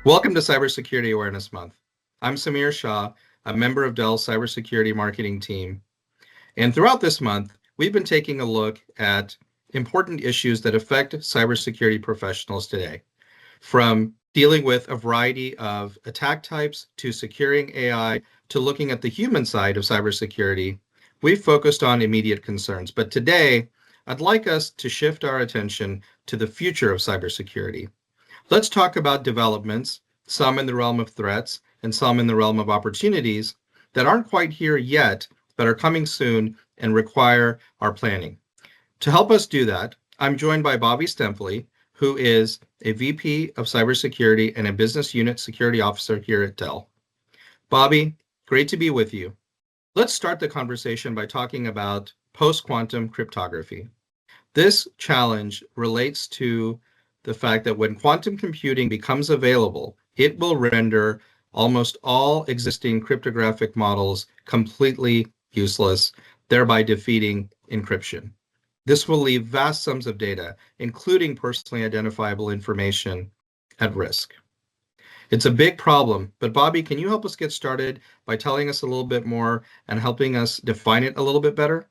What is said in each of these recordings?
Welcome to Cybersecurity Awareness Month. I'm Samir Shah, a member of Dell's Cybersecurity marketing team. And throughout this month, we've been taking a look at important issues that affect cybersecurity professionals today, from dealing with a variety of attack types to securing AI to looking at the human side of cybersecurity. We've focused on immediate concerns, but today, I'd like us to shift our attention to the future of cybersecurity. Let's talk about developments, some in the realm of threats and some in the realm of opportunities that aren't quite here yet, but are coming soon and require our planning. To help us do that, I'm joined by Bobby Stempley, who is a VP of Cybersecurity and a Business Unit Security Officer here at Dell. Bobby, great to be with you. Let's start the conversation by talking about post-quantum cryptography. This challenge relates to the fact that when quantum computing becomes available, it will render almost all existing cryptographic models completely useless, thereby defeating encryption. This will leave vast sums of data, including personally identifiable information, at risk. It's a big problem, but Bobby, can you help us get started by telling us a little bit more and helping us define it a little bit better?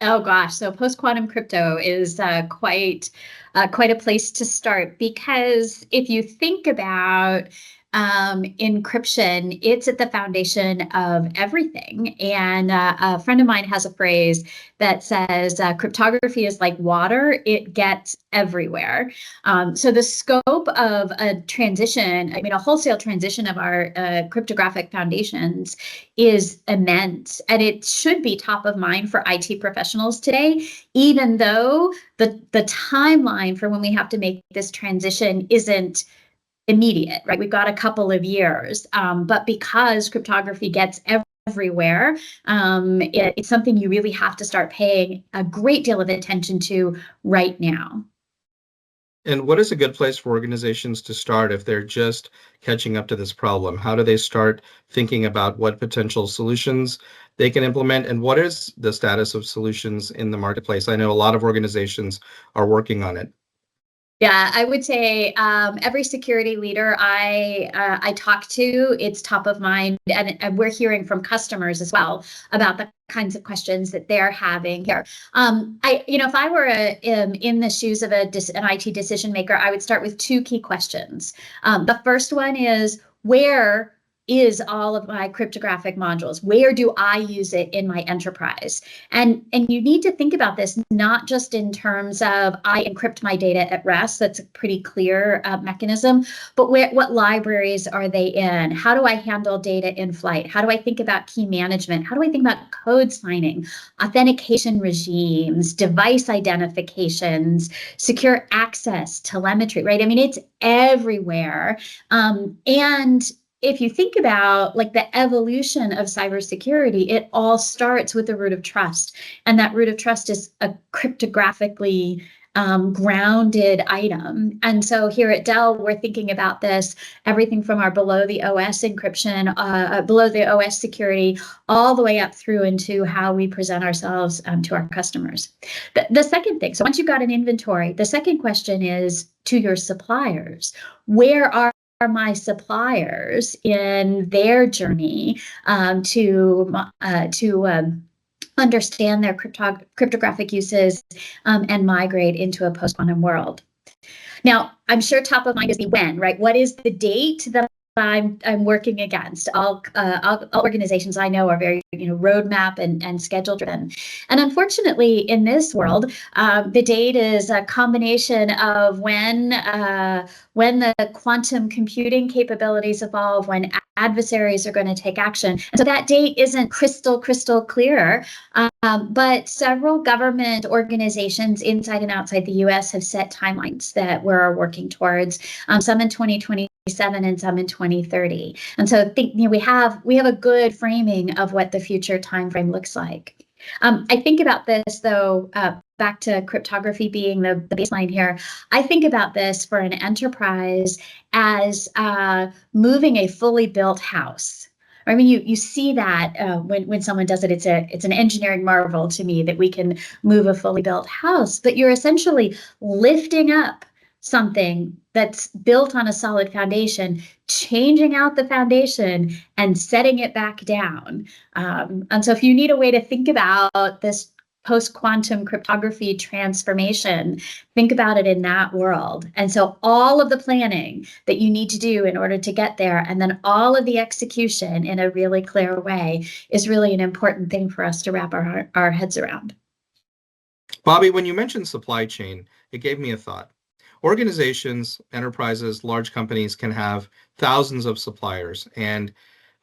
Oh gosh, so post-quantum crypto is quite a place to start, because if you think about encryption, it's at the foundation of everything. And a friend of mine has a phrase that says cryptography is like water, it gets everywhere. So the scope of a transition, a wholesale transition of our cryptographic foundations is immense, and it should be top of mind for IT professionals today, even though the timeline for when we have to make this transition isn't immediate, right? We've got a couple of years, but because cryptography gets everywhere, it's something you really have to start paying a great deal of attention to right now. And what is a good place for organizations to start if they're just catching up to this problem? How do they start thinking about what potential solutions they can implement, and what is the status of solutions in the marketplace? I know a lot of organizations are working on it. Yeah, I would say every security leader I talk to, it's top of mind, and we're hearing from customers as well about the kinds of questions that they're having here. If I were in the shoes of an IT decision maker, I would start with two key questions. The first one is, where is all of my cryptographic modules? Where do I use it in my enterprise? And you need to think about this not just in terms of I encrypt my data at rest. That's a pretty clear mechanism. But what libraries are they in? How do I handle data in flight? How do I think about key management? How do I think about code signing, authentication regimes, device identifications, secure access, telemetry, right? It's everywhere. And if you think about like the evolution of cybersecurity, it all starts with the root of trust. And that root of trust is a cryptographically grounded item. And so here at Dell, we're thinking about this, everything from our below the OS encryption, below the OS security, all the way up through into how we present ourselves to our customers. The second thing, so once you've got an inventory, the second question is to your suppliers. Where are my suppliers in their journey to understand their cryptographic uses and migrate into a post-quantum world? Now, I'm sure top of mind is the when, right? What is the date that I'm working against? All organizations I know are very roadmap and schedule driven, and unfortunately in this world, the date is a combination of when the quantum computing capabilities evolve, when adversaries are going to take action, and so that date isn't crystal clear. But several government organizations inside and outside the U.S. have set timelines that we're working towards. Some in 2027 and some in 2030. And so we have a good framing of what the future timeframe looks like. I think about this, though, back to cryptography being the baseline here. I think about this for an enterprise as moving a fully built house. You see that when someone does it, it's an engineering marvel to me that we can move a fully built house. But you're essentially lifting up something that's built on a solid foundation, changing out the foundation and setting it back down. And so if you need a way to think about this post-quantum cryptography transformation, think about it in that world. And so all of the planning that you need to do in order to get there, and then all of the execution in a really clear way, is really an important thing for us to wrap our heads around. Bobby, when you mentioned supply chain, it gave me a thought. Organizations, enterprises, large companies can have thousands of suppliers, and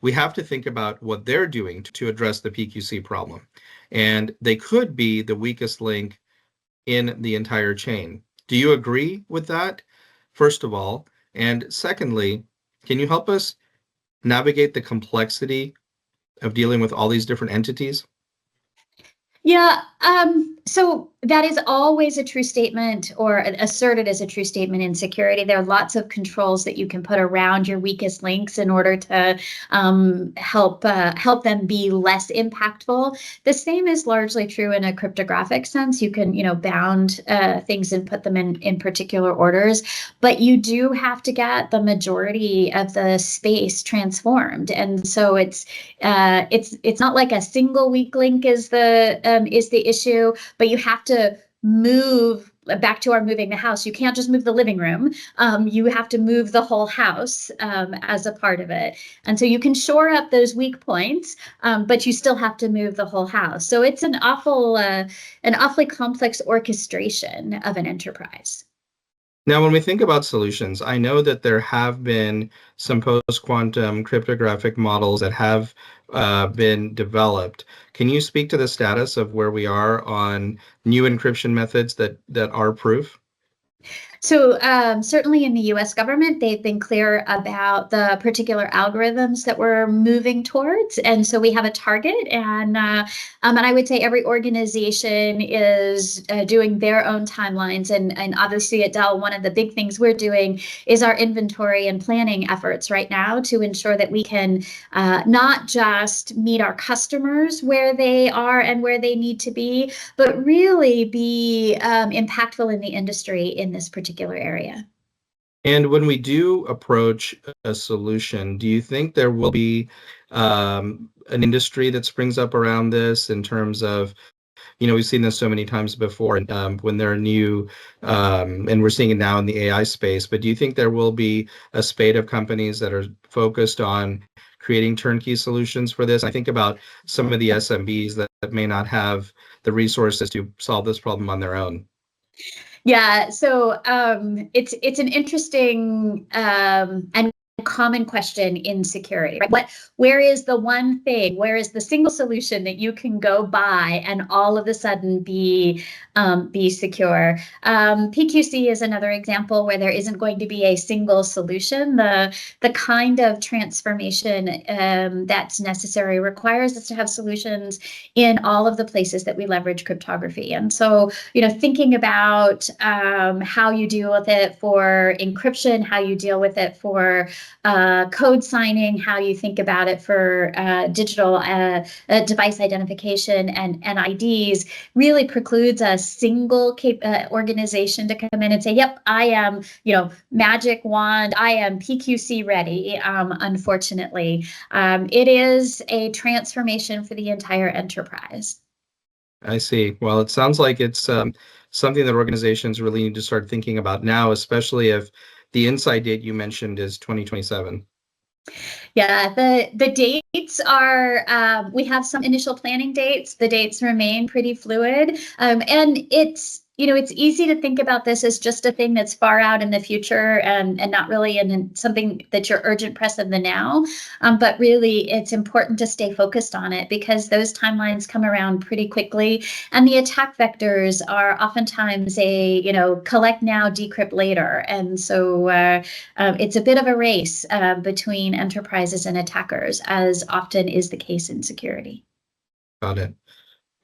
we have to think about what they're doing to address the PQC problem. And they could be the weakest link in the entire chain. Do you agree with that, first of all? And secondly, can you help us navigate the complexity of dealing with all these different entities? Yeah, so that is always a true statement, or asserted as a true statement in security. There are lots of controls that you can put around your weakest links in order to help them be less impactful. The same is largely true in a cryptographic sense. You can, bound things and put them in particular orders, but you do have to get the majority of the space transformed. And so it's not like a single weak link is the issue, but you have to move back to our moving the house. You can't just move the living room. You have to move the whole house as a part of it. And so you can shore up those weak points, but you still have to move the whole house. So it's an awfully complex orchestration of an enterprise. Now, when we think about solutions, I know that there have been some post-quantum cryptographic models that have been developed. Can you speak to the status of where we are on new encryption methods that are proof? So certainly in the US government, they've been clear about the particular algorithms that we're moving towards. And so we have a target. And I would say every organization is doing their own timelines. And obviously at Dell, one of the big things we're doing is our inventory and planning efforts right now to ensure that we can not just meet our customers where they are and where they need to be, but really be impactful in the industry in this particular area. And when we do approach a solution, do you think there will be an industry that springs up around this in terms of, we've seen this so many times before, when there are new, and we're seeing it now in the AI space, but do you think there will be a spate of companies that are focused on creating turnkey solutions for this? I think about some of the SMBs that may not have the resources to solve this problem on their own. Yeah, so it's an interesting and common question in security, right? Where is the one thing, where is the single solution that you can go buy and all of a sudden be secure? PQC is another example where there isn't going to be a single solution. The kind of transformation that's necessary requires us to have solutions in all of the places that we leverage cryptography. And so, thinking about how you deal with it for encryption, how you deal with it for code signing, how you think about it for digital device identification and IDs, really precludes a single organization to come in and say, yep, I am, magic wand, I am PQC ready. Unfortunately, it is a transformation for the entire enterprise. I see. Well, it sounds like it's something that organizations really need to start thinking about now, especially if the inside date you mentioned is 2027. Yeah, the dates are, we have some initial planning dates. The dates remain pretty fluid. And it's easy to think about this as just a thing that's far out in the future and not really in something that's your urgent press of the now. But really, it's important to stay focused on it because those timelines come around pretty quickly. And the attack vectors are oftentimes collect now, decrypt later. And so it's a bit of a race between enterprises and attackers, as often is the case in security. Got it.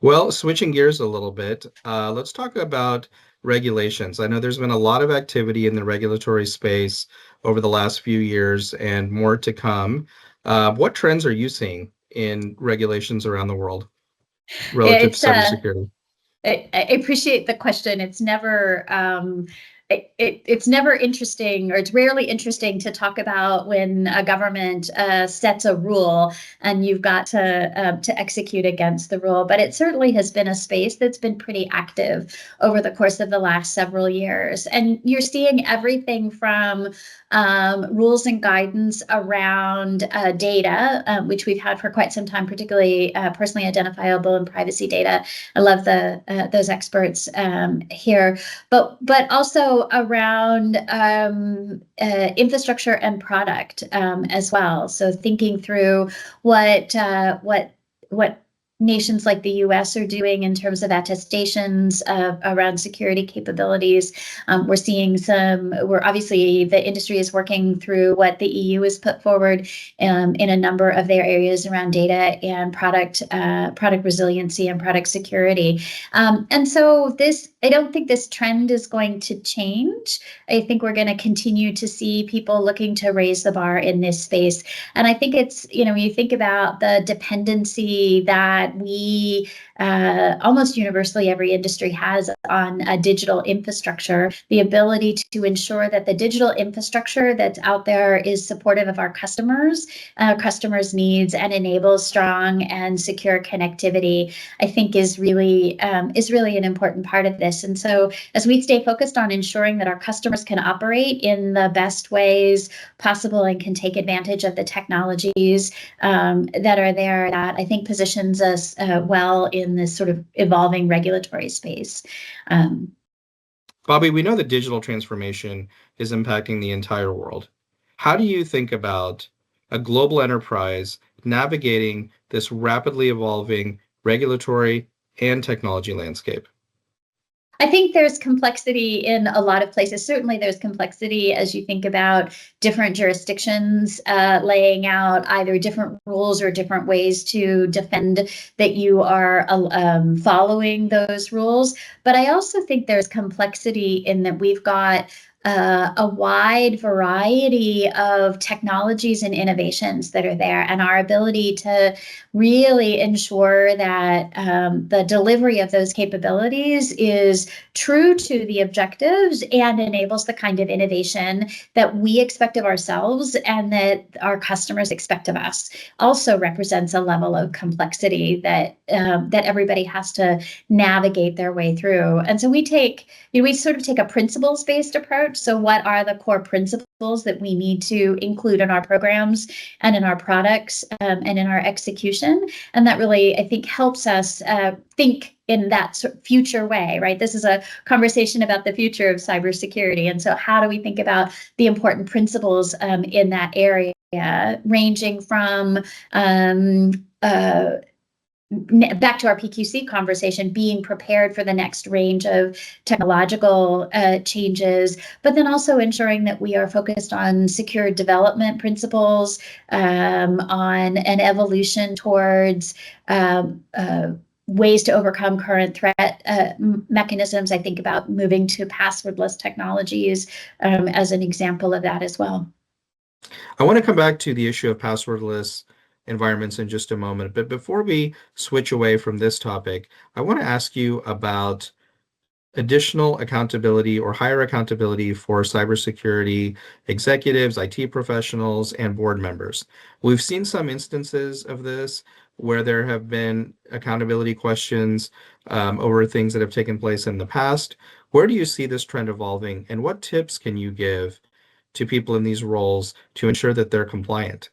Well, switching gears a little bit, let's talk about regulations. I know there's been a lot of activity in the regulatory space over the last few years and more to come. What trends are you seeing in regulations around the world relative to cybersecurity? I appreciate the question. It's never it's never interesting, or it's rarely interesting to talk about when a government sets a rule and you've got to execute against the rule. But it certainly has been a space that's been pretty active over the course of the last several years. And you're seeing everything from rules and guidance around data, which we've had for quite some time, particularly personally identifiable and privacy data. I love those experts here, but also around infrastructure and product as well. So thinking through what nations like the US are doing in terms of attestations around security capabilities. We're seeing we're obviously, the industry is working through what the EU has put forward in a number of their areas around data and product resiliency and product security. And so I don't think this trend is going to change. I think we're going to continue to see people looking to raise the bar in this space. And I think it's, when you think about the dependency that we almost universally every industry has on a digital infrastructure, the ability to ensure that the digital infrastructure that's out there is supportive of our customers' needs and enables strong and secure connectivity, I think is really an important part of this. And so as we stay focused on ensuring that our customers can operate in the best ways possible and can take advantage of the technologies that are there, that I think positions us well in this sort of evolving regulatory space. Bobby, we know that digital transformation is impacting the entire world. How do you think about a global enterprise navigating this rapidly evolving regulatory and technology landscape? I think there's complexity in a lot of places. Certainly there's complexity as you think about different jurisdictions laying out either different rules or different ways to defend that you are following those rules. But I also think there's complexity in that we've got a wide variety of technologies and innovations that are there, and our ability to really ensure that the delivery of those capabilities is true to the objectives and enables the kind of innovation that we expect of ourselves and that our customers expect of us, also represents a level of complexity that everybody has to navigate their way through. And so we sort of take a principles-based approach. So what are the core principles that we need to include in our programs and in our products and in our execution? And that really, I think, helps us think in that sort of future way, right? This is a conversation about the future of cybersecurity. And so how do we think about the important principles in that area, ranging from back to our PQC conversation, being prepared for the next range of technological changes, but then also ensuring that we are focused on secure development principles, on an evolution towards ways to overcome current threat mechanisms. I think about moving to passwordless technologies as an example of that as well. I want to come back to the issue of passwordless environments in just a moment. But before we switch away from this topic, I want to ask you about additional accountability or higher accountability for cybersecurity executives, IT professionals, and board members. We've seen some instances of this where there have been accountability questions over things that have taken place in the past. Where do you see this trend evolving, and what tips can you give to people in these roles to ensure that they're compliant?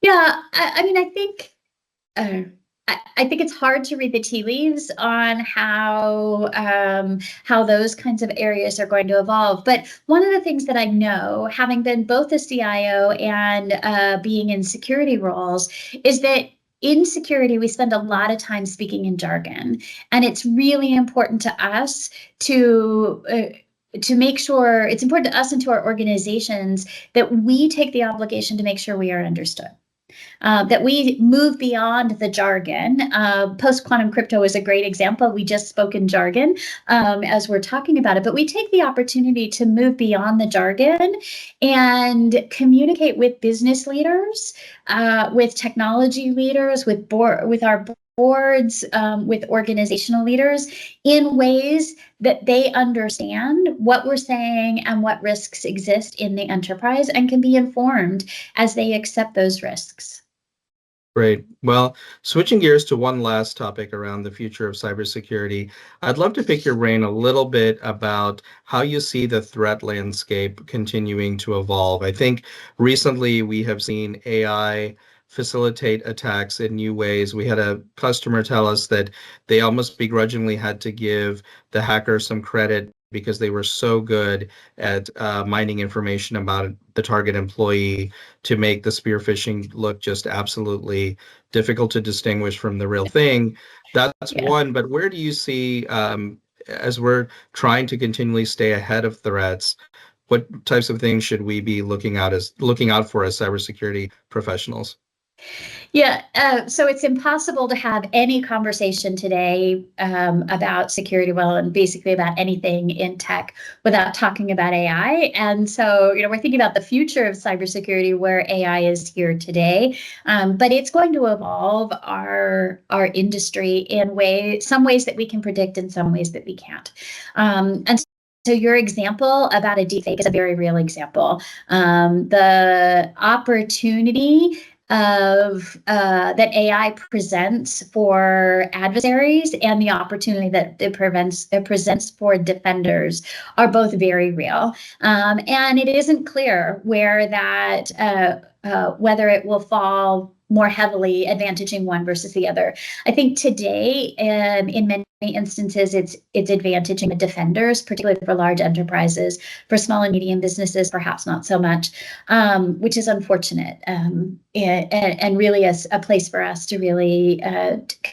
Yeah, I mean, I think it's hard to read the tea leaves on how those kinds of areas are going to evolve. But one of the things that I know, having been both a CIO and being in security roles, is that in security, we spend a lot of time speaking in jargon, and it's really important to us to make sure, it's important to us and to our organizations that we take the obligation to make sure we are understood. That we move beyond the jargon. Post-quantum crypto is a great example. We just spoke in jargon as we're talking about it, but we take the opportunity to move beyond the jargon and communicate with business leaders with technology leaders, with our boards, with organizational leaders in ways that they understand what we're saying and what risks exist in the enterprise and can be informed as they accept those risks. Great. Well, switching gears to one last topic around the future of cybersecurity, I'd love to pick your brain a little bit about how you see the threat landscape continuing to evolve. I think recently we have seen AI facilitate attacks in new ways. We had a customer tell us that they almost begrudgingly had to give the hacker some credit because they were so good at mining information about the target employee to make the spear phishing look just absolutely difficult to distinguish from the real thing. That's one, but where do you see, as we're trying to continually stay ahead of threats, what types of things should we be looking out for as cybersecurity professionals? Yeah, so it's impossible to have any conversation today about security, well, and basically about anything in tech without talking about AI. And so, we're thinking about the future of cybersecurity where AI is here today, but it's going to evolve our industry in some ways that we can predict and some ways that we can't. And so your example about a deepfake is a very real example. The opportunity of that AI presents for adversaries and the opportunity that it presents for defenders are both very real. And it isn't clear where that whether it will fall more heavily advantaging one versus the other. I think today, in many instances, it's advantaging the defenders, particularly for large enterprises. For small and medium businesses, perhaps not so much, which is unfortunate, and really a place for us to really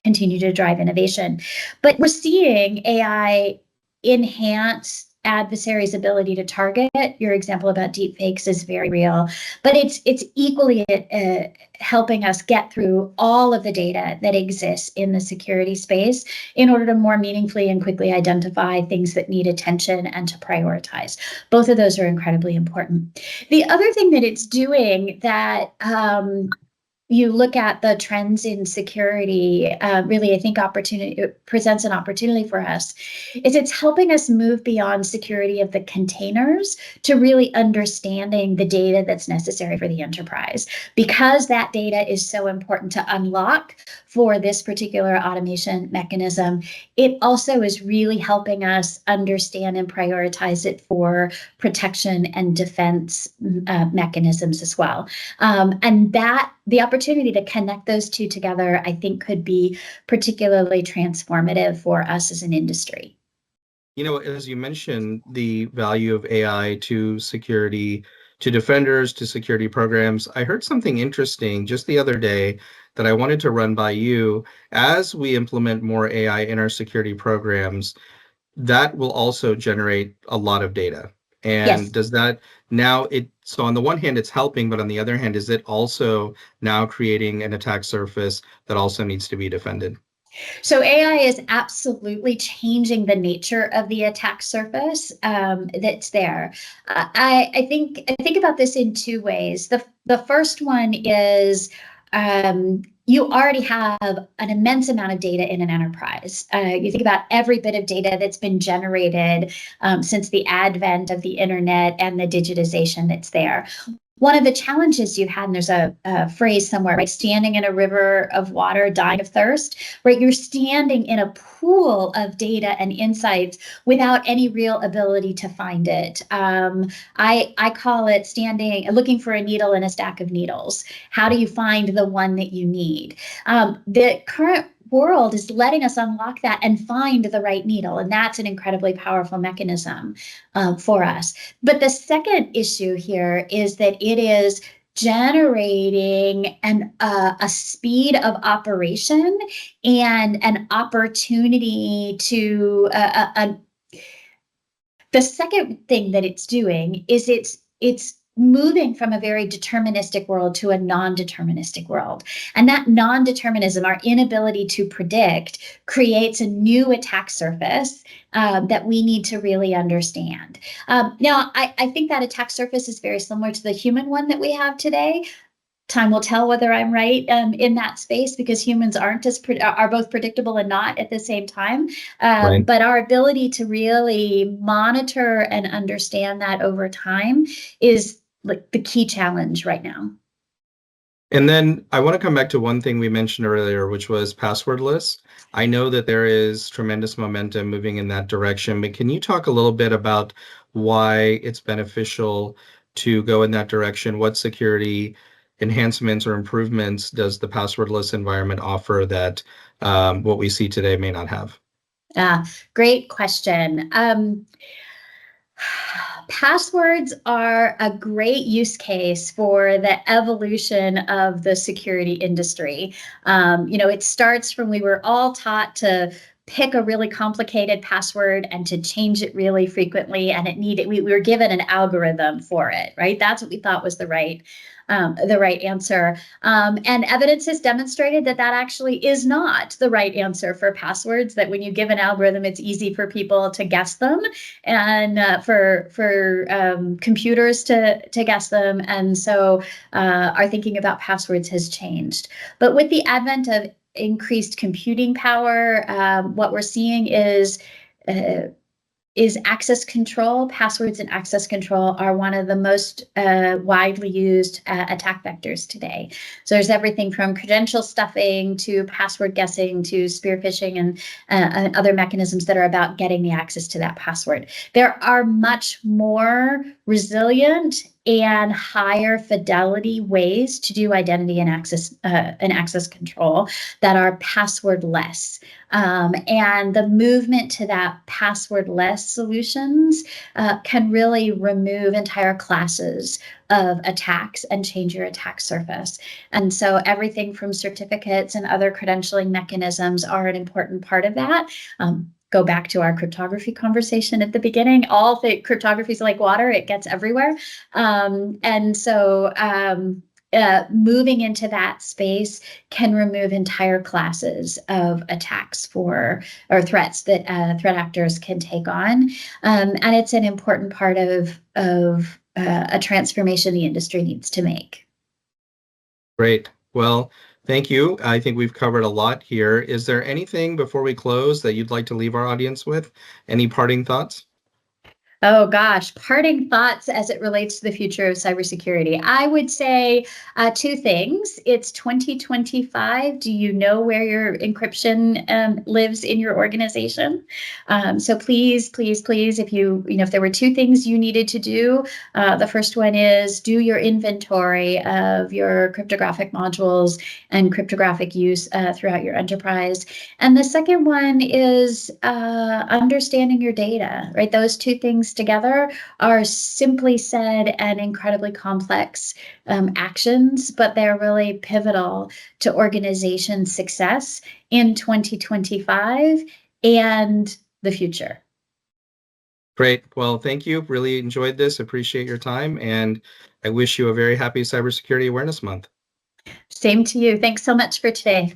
continue to drive innovation. But we're seeing AI enhance adversaries' ability to target. Your example about deepfakes is very real, but it's equally helping us get through all of the data that exists in the security space in order to more meaningfully and quickly identify things that need attention and to prioritize. Both of those are incredibly important. The other thing that it's doing that you look at the trends in security, really, I think it presents an opportunity for us, is it's helping us move beyond security of the containers to really understanding the data that's necessary for the enterprise. Because that data is so important to unlock for this particular automation mechanism, it also is really helping us understand and prioritize it for protection and defense mechanisms as well. And that the opportunity to connect those two together, I think, could be particularly transformative for us as an industry. As you mentioned, the value of AI to security, to defenders, to security programs, I heard something interesting just the other day that I wanted to run by you. As we implement more AI in our security programs, that will also generate a lot of data. And Yes. does that so on the one hand, it's helping, but on the other hand, is it also now creating an attack surface that also needs to be defended? So AI is absolutely changing the nature of the attack surface that's there. I think about this in two ways. The first one is you already have an immense amount of data in an enterprise. You think about every bit of data that's been generated since the advent of the internet and the digitization that's there. One of the challenges you had, and there's a phrase somewhere, right? Standing in a river of water, dying of thirst, right? You're standing in a pool of data and insights without any real ability to find it. I call it looking for a needle in a stack of needles. How do you find the one that you need? The current world is letting us unlock that and find the right needle. And that's an incredibly powerful mechanism for us. But the second issue here is that it is generating a speed of operation and an opportunity to the second thing that it's doing is it's moving from a very deterministic world to a non-deterministic world. And that non-determinism, our inability to predict, creates a new attack surface that we need to really understand. Now, I think that attack surface is very similar to the human one that we have today. time will tell whether I'm right in that space, because humans are both predictable and not at the same time. Right. But our ability to really monitor and understand that over time is like the key challenge right now. And then I want to come back to one thing we mentioned earlier, which was passwordless. I know that there is tremendous momentum moving in that direction, but can you talk a little bit about why it's beneficial to go in that direction? What security enhancements or improvements does the passwordless environment offer that what we see today may not have? Great question. Passwords are a great use case for the evolution of the security industry. It starts from we were all taught to pick a really complicated password and to change it really frequently, and we were given an algorithm for it, right? That's what we thought was the right answer. And evidence has demonstrated that actually is not the right answer for passwords, that when you give an algorithm, it's easy for people to guess them, and for computers to guess them. And so our thinking about passwords has changed. But with the advent of increased computing power, what we're seeing is access control. Passwords and access control are one of the most widely used attack vectors today. So there's everything from credential stuffing to password guessing to spear phishing and other mechanisms that are about getting the access to that password. There are much more resilient and higher fidelity ways to do identity and access control that are passwordless. And the movement to that passwordless solutions can really remove entire classes of attacks and change your attack surface. And so everything from certificates and other credentialing mechanisms are an important part of that. Go back to our cryptography conversation at the beginning. Cryptography is like water, it gets everywhere. And so moving into that space can remove entire classes of attacks or threats that threat actors can take on. And it's an important part of a transformation the industry needs to make. Great. Well, thank you. I think we've covered a lot here. Is there anything before we close that you'd like to leave our audience with? Any parting thoughts? Oh gosh, parting thoughts as it relates to the future of cybersecurity. I would say two things. It's 2025. Do you know where your encryption lives in your organization? So please, please, please, if there were two things you needed to do, the first one is do your inventory of your cryptographic modules and cryptographic use throughout your enterprise. And the second one is understanding your data, right? Those two things together are simply said and incredibly complex actions, but they're really pivotal to organization success in 2025 and the future. Great. Well, thank you. Really enjoyed this. Appreciate your time. And I wish you a very happy Cybersecurity Awareness Month. Same to you. Thanks so much for today.